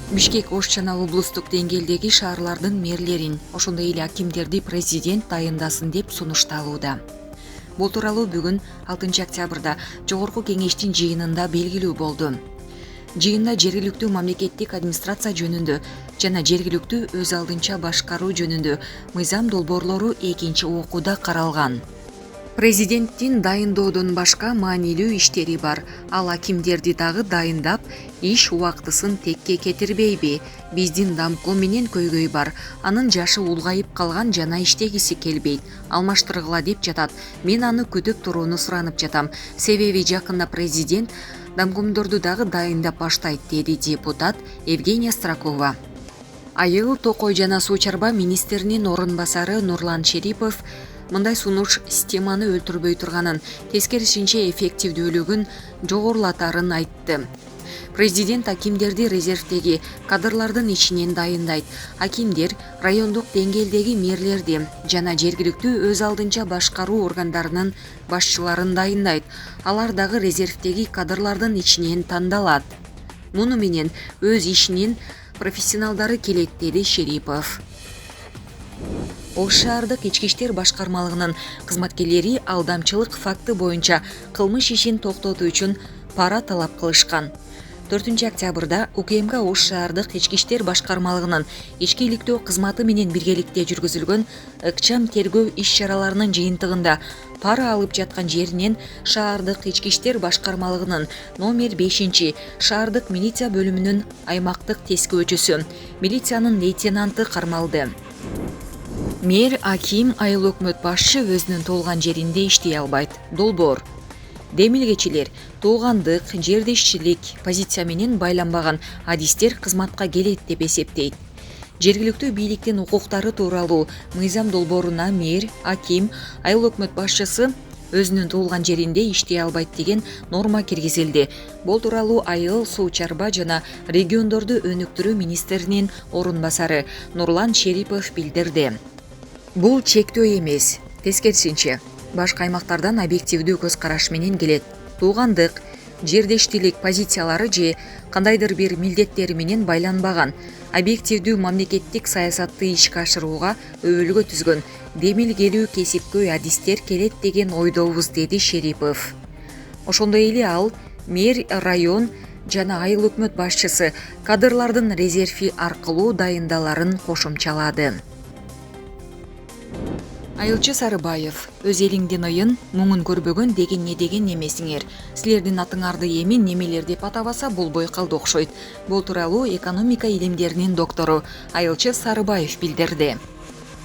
Бишкек Ош жана облустук деңгээлдеги шаарлардын мэрлерин, ошондой эле акимдерди президент дайындасын деп сунушталууда. Бул тууралуу бүгүн 6 октябрда Жогорку кеңештин жыйынында белгилүү болду. Жыйында жергиликтүү мамлекеттик администрация жөнүндө жана жергиликтүү өз алдынча башкаруу жөнүндө мыйзам долбоорлору экинчи окууда каралган. Президенттин дайындоодон башка маанилүү иштери бар. Ал акимдерди дагы дайындап, иш убактысын текке кетирбейби? Биздин дамко менен көйгөй бар. Анын жашы улгайып калган жана иштегиси келбейт. Алмаштыргыла деп жатат. Мен аны күтүп турууну суранып жатам. Себеби жакында президент дамкомдорду дагы дайындап баштайт, деди депутат Евгения Строкова. Айыл, токой жана суу чарба министринин орун басары Нурлан Шерипов мындай сунуш системаны өлтүрбөй турганын, тескерисинче эффективдүүлүгүн жогорулатарын айтты. Президент акимдерди резервдеги кадрлардын ичинен дайындайт. Акимдер райондук деңгээлдеги мэрлерди жана жергиликтүү өз алдынча башкаруу органдарынын башчыларын дайындайт. Алар дагы резервдеги кадрлардын ичинен тандалат. Муну менен өз ишинин профессионалдары келет, деди Шерипов. Ош шаардык ички иштер башкармалыгынын кызматкерлери алдамчылык факты боюнча кылмыш ишин токтотуу үчүн пара талап кылышкан. 4 октябрда УКМК Ош шаардык ички иштер башкармалыгынын ички иликтөө кызматы менен биргеликте жүргүзүлгөн ыкчам тергөө иш-чараларынын жыйынтыгында пара алып жаткан жеринен шаардык ички иштер башкармалыгынын номер 5 шаардык милиция бөлүмүнүн аймактык тескөөчүсү, милициянын лейтенанты кармалды. Мэр, аким, айыл өкмөт башчы өзүнүн туулган жеринде иштей албайт. Долбоор. Демилгечилер туугандык, жердешчилик позиция менен байланбаган адистер кызматка келет деп эсептейт. Жергиликтүү бийликтин укуктары тууралуу мыйзам долбооруна мэр, аким, айыл өкмөт башчысы өзүнүн туулган жеринде иштей албайт деген норма киргизилди. Бул тууралуу айыл, суу чарба жана региондорду өнүктүрүү министринин орун басары Нурлан Шерипов билдирди. Бул чектөө эмес, тескерисинче, башка аймактардан объективдүү көз караш менен келет. Туугандык, жердештилик позициялары же кандайдыр бир милдеттери менен байланбаган, объективдүү мамлекеттик саясатты ишке ашырууга өбөлгө түзгөн демилгелүү кесипкөй адистер келет деген ойдобуз, деди Шерипов. Ошондой эле ал мэр, район жана айыл өкмөт башчысы кадрлардын резерви аркылуу дайындаларын кошумчалады. Айылчы Сарыбаев, өз элиңдин ыйын, муңун көрбөгөн деген не деген эмесиңер. Силердин атыңарды эми немелер деп атабаса болбой калды окшойт. Бул тууралуу экономика илимдеринин доктору Айылчы Сарыбаев билдирди.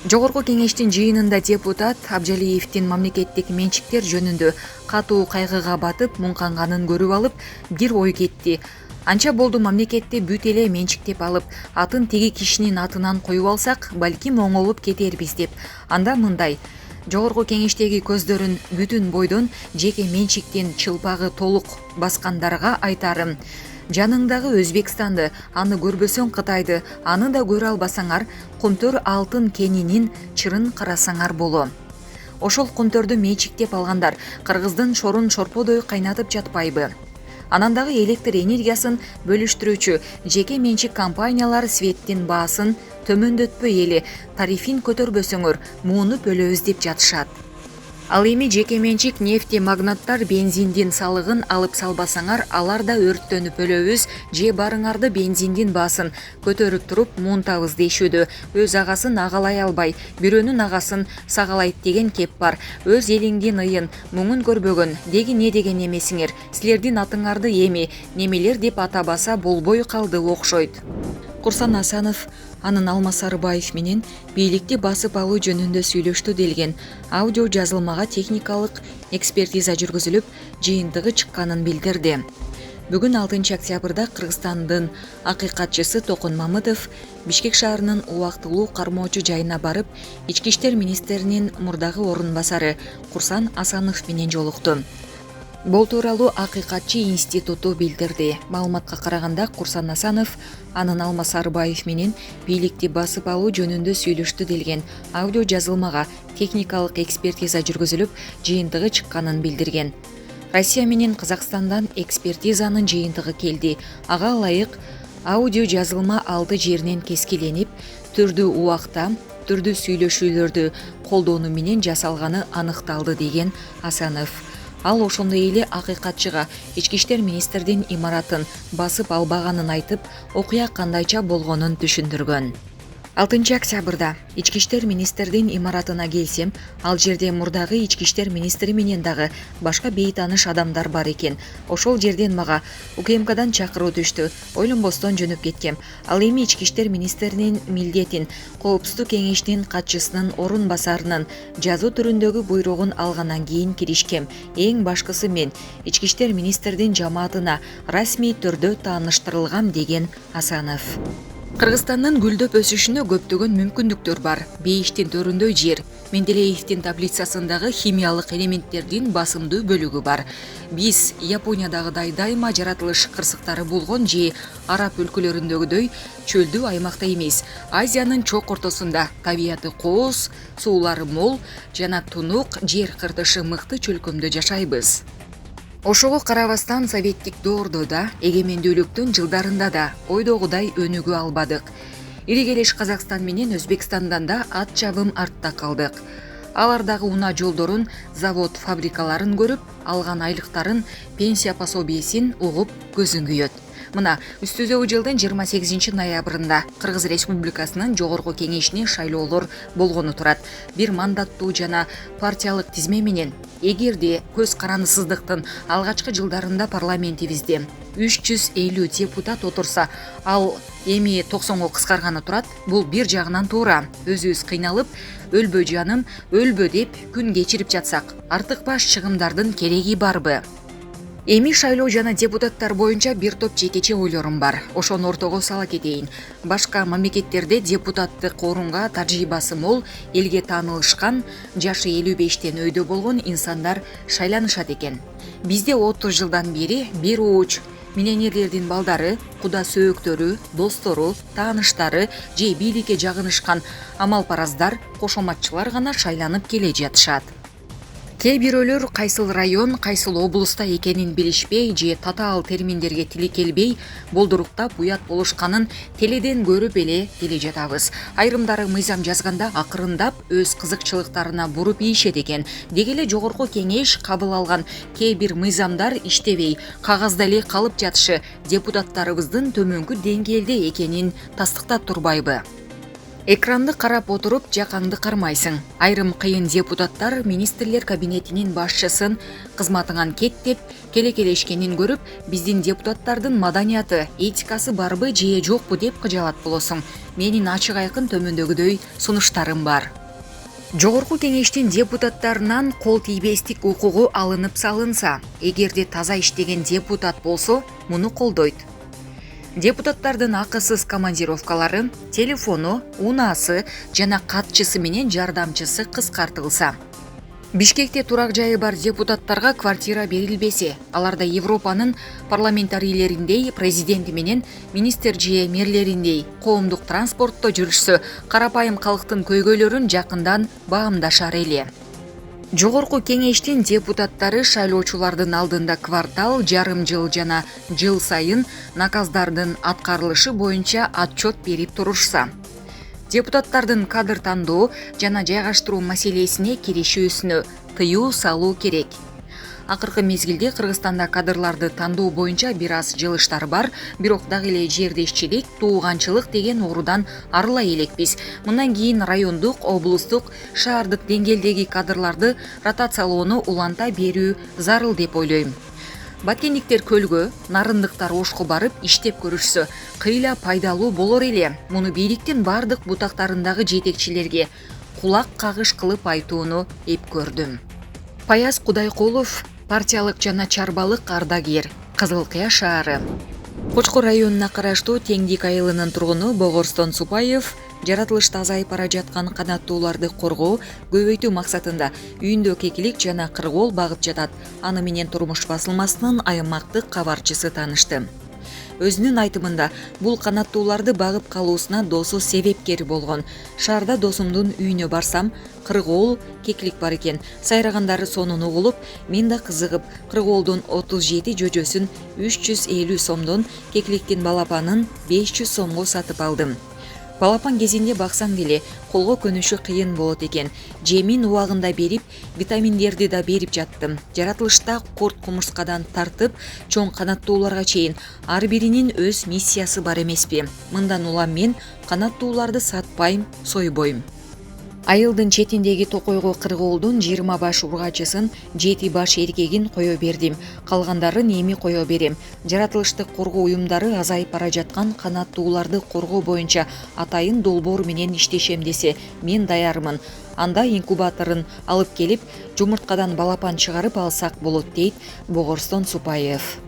Жогорку кеңештин жыйынында депутат Абжалиевдин мамлекеттик менчиктер жөнүндө катуу кайгыга батып, муңканганын көрүп алып, бир ой кетти. Анча болду мамлекетти бүт эле менчиктеп алып, атын теги кишинин атынан коюп алсак, балким оңолуп кетербиз деп. Анда мындай: жогорку кеңештеги көздөрүн бүтүн бойдон жеке менчиктин чылпагы толук баскандарга айтарым: жаныңдагы Өзбекстанды, аны көрбөсөң Кытайды, аны да көрө албасаңар, Кумтөр алтын кенинин чырын карасаңар боло. Ошол Кумтөрдү менчиктеп алгандар Кыргыздын шорун шорподой кайнатып жатпайбы? Анан дагы электр энергиясын бөлүштүрүүчү жеке менчик компаниялар светтин баасын төмөндөтпөй эле тарифин көтөрбөсөңөр муунуп өлөбүз деп жатышат. Ал эми жеке менчик нефти магнаттар бензиндин салыгын алып салбасаңар, алар да өрттөнүп өлөбүз же барыңарды бензиндин баасын көтөрүп туруп муунтабыз дешүүдө. Өз агасын агалай албай, бирөөнүн агасын сагалайт деген кеп бар. Өз элиңдин ыйын, муңун көрбөгөн деген не деген эмесиңер. Силердин атыңарды эми немелер деп атабаса болбой калды окшойт. Курсан Асанов анын Алмаз Сарыбаев менен бийликти басып алуу жөнүндө сүйлөштү делген аудио жазылмага техникалык экспертиза жүргүзүлүп, жыйынтыгы чыкканын билдирди. Бүгүн 6 октябрда Кыргызстандын акыйкатчысы Токон Мамытов Бишкек шаарынын убактылуу кармоочу жайына барып, ички иштер министринин мурдагы орун басары Курсан Асанов менен жолукту. Бул тууралуу Акыйкатчы институту билдирди. Маалыматка караганда, Курсан Асанов анын Алмаз Сарыбаев менен бийликти басып алуу жөнүндө сүйлөштү делген аудио жазылмага техникалык экспертиза жүргүзүлүп, жыйынтыгы чыкканын билдирген. Россия менен Казакстандан экспертизанын жыйынтыгы келди. Ага ылайык аудио жазылма алты жеринен кескиленип, түрдүү убакта, түрдүү сүйлөшүүлөрдү колдонуу менен жасалганы аныкталды деген Асанов. Ал ошондой эле акыйкатчыга ички иштер министрдин имаратын басып албаганын айтып, окуя кандайча болгонун түшүндүргөн. 6 октябрда ички иштер министрдин имаратына келсем, ал жерде мурдагы ички иштер министри менен дагы башка бейтааныш адамдар бар экен. Ошол жерден мага УКМКдан чакыруу түштү. Ойлонбостон жөнөп кеткем. Ал эми ички иштер министринин милдетин Коопсуздук кеңешинин катчысынын орун басарынын жазуу түрүндөгү буйругун алгандан кийин киришкем. Эң башкысы мен ички иштер министрдин жамаатына расмий түрдө тааныштырылгам деген Асанов. Кыргызстандын гүлдөп өсүшүнө көптөгөн мүмкүндүктөр бар. Бейиштин төрүндө жер, Менделеевдин таблицасындагы химиялык элементтердин басымдуу бөлүгү бар. Биз Япониядагыдай дайыма жаратылыш кырсыктары болгон же араб өлкөлөрүндөгүдөй чөлдүү аймакта эмес. Азиянын чок ортосунда табияты кооз, суулары мол жана тунук, жер кыртышы мыкты чөлкөмдө жашайбыз. Ошого карабастан советтик доордо да, эгемендүүлүктүн жылдарында да ойдогудай өнүгө албадык. Иригелеш Казакстан менен Өзбекстандан да ат чабым артта калдык. Алардагы унаа жолдорун, завод, фабрикаларын көрүп, алган айлыктарын, пенсия пособиесин угуп көзүң күйөт. Мына үстүзөгү жылдын 28 ноябрында Кыргыз Республикасынын жогорку кеңешине шайлоолор болгону турат. Бир мандаттуу жана партиялык тизме менен эгерде көз карандысыздыктын алгачкы жылдарында парламентибизде 350 депутат отурса, ал эми 90го кыскарганы турат. Бул бир жагынан туура. Өзүбүз кыйналып, өлбө жаным, өлбө деп күн кечирип жатсак, артык баш чыгымдардын кереги барбы? Эми шайлоо жана депутаттар боюнча бир топ жекече ойлорум бар. Ошону ортого сала кетейин. Башка мамлекеттерде депутаттык орунга тажрыйбасы мол, элге таанылышкан, жашы 55тен өйдө болгон инсандар шайланышат экен. Бизде 30 жылдан бери бир ууч миллионерлердин балдары, куда сөөктөрү, достору, тааныштары же бийликке жагынышкан амалпараздар, кошоматчылар гана шайланып келе жатышат. Кээ бирөөлөр кайсыл район, кайсыл облуста экенин билишпей же татаал терминдерге тили келбей, болдуруктап уят болушканын теледен көрүп эле келе жатабыз. Айрымдары мыйзам жазганда акырындап өз кызыкчылыктарына буруп ийишет экен. Деги эле жогорку кеңеш кабыл алган кээ бир мыйзамдар иштебей, кагазда эле калып жатышы депутаттарыбыздын төмөнкү деңгээлде экенин тастыктап турбайбы? Экранды карап отуруп жакаңды кармайсың. Айрым кыйын депутаттар министрлер кабинетинин башчысын кызматыңан кет деп келекелешкенин көрүп, биздин депутаттардын маданияты, этикасы барбы же жокпу деп кыжалат болосуң. Менин ачык айкын төмөндөгүдөй сунуштарым бар. Жогорку кеңештин депутаттарынан кол тийбестик укугу алынып салынса, эгерде таза иштеген депутат болсо, муну колдойт. Депутаттардын акысыз командировкалары, телефону, унаасы жана катчысы менен жардамчысы кыскартылса. Бишкекте турак жайы бар депутаттарга квартира берилбесе, аларда Европанын парламентарийлериндей, президенти менен министр же мэрлериндей коомдук транспортто жүрүшсө, карапайым калктын көйгөйлөрүн жакындан баамдашар эле. Жогорку кеңештин депутаттары шайлоочулардын алдында квартал, жарым жыл жана жыл сайын наказдардын аткарылышы боюнча отчет берип турушса. Депутаттардын кадр тандоо жана жайгаштыруу маселесине киришүүсүнө тыюу салуу керек. Акыркы мезгилде Кыргызстанда кадрларды тандоо боюнча бир аз жылыштар бар, бирок дагы эле жердешчилик, тууганчылык деген оорудан арыла элекпиз. Мындан кийин райондук, облустук, шаардык деңгээлдеги кадрларды ротациялоону уланта берүү зарыл деп ойлойм. Баткендиктер көлгө, нарындыктар ошко барып иштеп көрүшсө, кыйла пайдалуу болор эле. Муну бийликтин бардык бутактарындагы жетекчилерге кулак кагыш кылып айтууну эп көрдүм. Паяз Кудайкулов, партиялык жана чарбалык ардагер, Кызыл Кыя шаары. Кочкор районуна караштуу Теңдик айылынын тургуну Богорстон Супаев жаратылышта азайып бара жаткан канаттууларды коргоо, көбөйтүү максатында үйүндө кекилик жана кыргоол багып жатат. Аны менен Турмуш басылмасынын аймактык кабарчысы таанышты. Өзүнүн айтымында бул канаттууларды багып калуусуна досу себепкер болгон. Шаарда досумдун үйүнө барсам, кыргоол кеклик бар экен. Сайрагандары сонун угулуп, мен да кызыгып, кыргоолдун 37 жөжөсүн 350 сомдон, кекликтин балапанын 500 сомго сатып алдым. Балапан кезинде баксаң деле колго көнүшү кыйын болот экен. Жемин убагында берип, витаминдерди да берип жаттым. Жаратылышта курт кумурскадан тартып, чоң канаттууларга чейин ар биринин өз миссиясы бар эмеспи? Мындан улам мен канаттууларды сатпайм, сойбойм. Айылдын четиндеги токойго кыргоолдун 20 баш ургачысын, 7 баш эркегин кое бердим. Калгандарын эми кое берем. Жаратылыштык коргоо уюмдары азайып бара жаткан канаттууларды коргоо боюнча атайын долбоор менен иштешем десе, мен даярмын. Анда инкубаторун алып келип, жумурткадан балапан чыгарып алсак болот, дейт Богорстон Супаев.